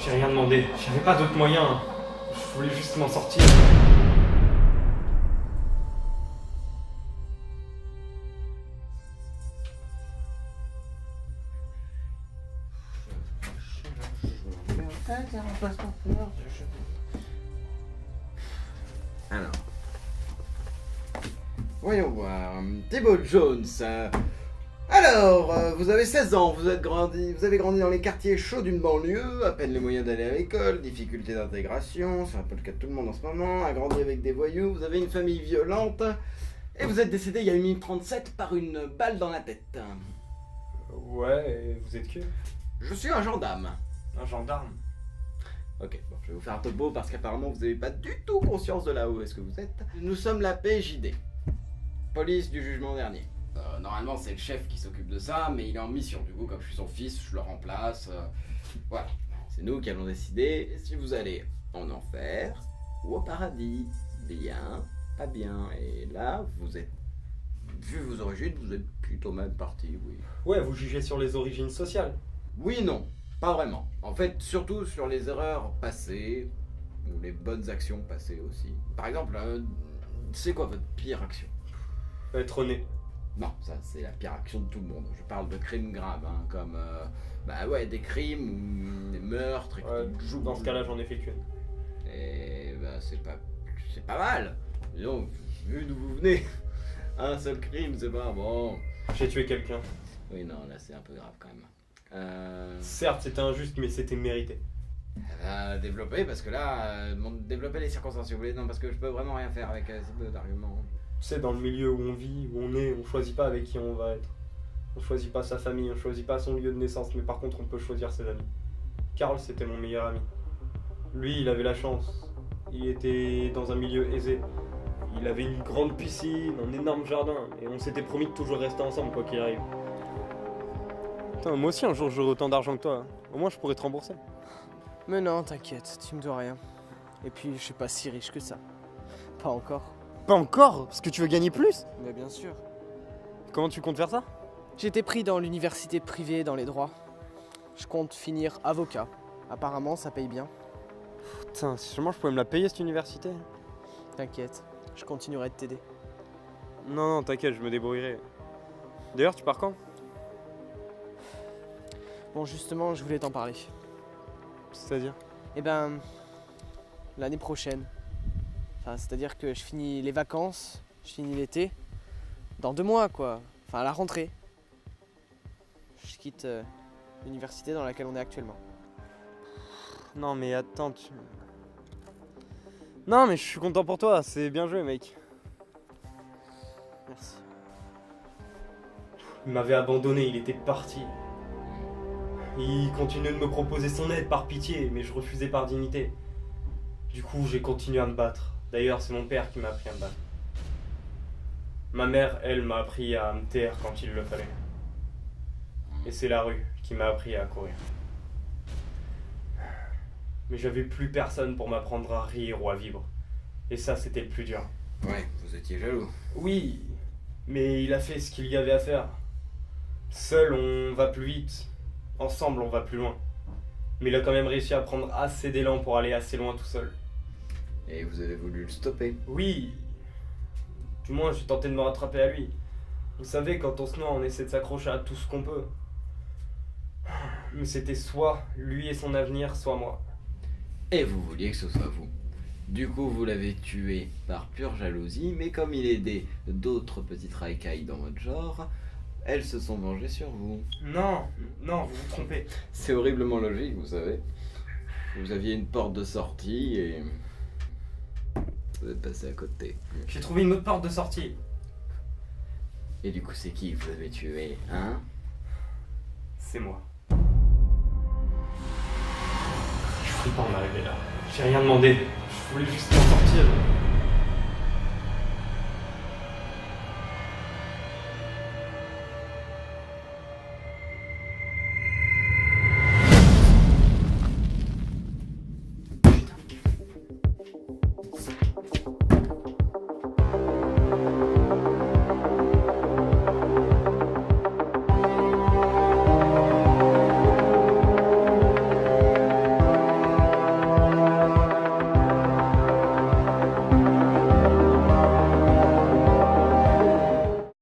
J'ai rien demandé, j'avais pas d'autre moyen. Je voulais juste m'en sortir. Alors, voyons voir. Thibaut Jones. Alors, vous avez 16 ans, vous avez grandi dans les quartiers chauds d'une banlieue, à peine les moyens d'aller à l'école, difficultés d'intégration, c'est un peu le cas de tout le monde en ce moment, a grandi avec des voyous, vous avez une famille violente, et vous êtes décédé il y a 1 minute 37 par une balle dans la tête. Ouais, et vous êtes que Je suis un gendarme. un gendarme. Ok, bon, je vais vous faire un topo parce qu'apparemment vous n'avez pas du tout conscience de là où est-ce que vous êtes. Nous sommes la PJD, police du jugement dernier. Normalement c'est le chef qui s'occupe de ça, mais il est en mission. Du coup, comme je suis son fils, je le remplace. Voilà, c'est nous qui allons décider si vous allez en enfer ou au paradis. Bien, pas bien. Et là, vous êtes, vu vos origines, vous êtes plutôt mal parti, oui. Ouais, vous jugez sur les origines sociales. Oui, non, pas vraiment. En fait, surtout sur les erreurs passées, ou les bonnes actions passées aussi. Par exemple, c'est quoi votre pire action? Être né. Non, ça c'est la pire action de tout le monde. Je parle de crimes graves, hein, comme bah ouais, des crimes ou des meurtres. Et Dans ce cas-là, j'en ai fait qu'une. Et bah c'est pas mal. Disons, vu d'où vous venez, un seul crime, c'est pas bon. J'ai tué quelqu'un. Oui, non, là c'est un peu grave quand même. Certes, c'était injuste, mais c'était mérité. Développer parce que là, développer les circonstances si vous voulez. Non, parce que je peux vraiment rien faire avec ces peu d'arguments. Tu sais, dans le milieu où on vit, où on est, on choisit pas avec qui on va être. On choisit pas sa famille, on choisit pas son lieu de naissance, mais par contre on peut choisir ses amis. Karl, c'était mon meilleur ami. Lui, il avait la chance. Il était dans un milieu aisé. Il avait une grande piscine, un énorme jardin, et on s'était promis de toujours rester ensemble quoi qu'il arrive. Putain, moi aussi un jour j'aurai autant d'argent que toi. Au moins je pourrais te rembourser. Mais non, t'inquiète, tu me dois rien. Et puis, je suis pas si riche que ça. Pas encore. Pas encore? Parce que tu veux gagner plus? Mais bien sûr. Comment tu comptes faire ça? J'ai été pris dans l'université privée dans les droits. Je compte finir avocat. Apparemment, ça paye bien. Putain, si seulement je pouvais me la payer cette université. T'inquiète, je continuerai de t'aider. Non, t'inquiète, je me débrouillerai. D'ailleurs, tu pars quand? Bon, justement, je voulais t'en parler. C'est-à-dire? Eh ben, l'année prochaine. Enfin, c'est-à-dire que je finis les vacances, je finis l'été. Dans 2 mois, quoi. Enfin, à la rentrée. Je quitte l'université dans laquelle on est actuellement. Non mais attends, Non mais je suis content pour toi, c'est bien joué mec. Merci. Il m'avait abandonné, il était parti. Il continuait de me proposer son aide par pitié, mais je refusais par dignité. Du coup, j'ai continué à me battre. D'ailleurs, c'est mon père qui m'a appris à me battre. Ma mère, elle, m'a appris à me taire quand il le fallait. Et c'est la rue qui m'a appris à courir. Mais j'avais plus personne pour m'apprendre à rire ou à vivre. Et ça, c'était le plus dur. Ouais, vous étiez jaloux. Oui, mais il a fait ce qu'il y avait à faire. Seul, on va plus vite. Ensemble, on va plus loin. Mais il a quand même réussi à prendre assez d'élan pour aller assez loin tout seul. Et vous avez voulu le stopper. Oui. Du moins, j'ai tenté de me rattraper à lui. Vous savez, quand on se noie, on essaie de s'accrocher à tout ce qu'on peut. Mais c'était soit lui et son avenir, soit moi. Et vous vouliez que ce soit vous. Du coup, vous l'avez tué par pure jalousie, mais comme il aidait d'autres petites racailles dans votre genre, elles se sont vengées sur vous. Non, vous vous trompez. C'est horriblement logique, vous savez. Vous aviez une porte de sortie et vous êtes passé à côté. J'ai trouvé une autre porte de sortie. Et du coup, c'est qui que vous avez tué, hein? C'est moi. Je ne peux pas en arriver là. J'ai rien demandé. Je voulais juste m'en sortir.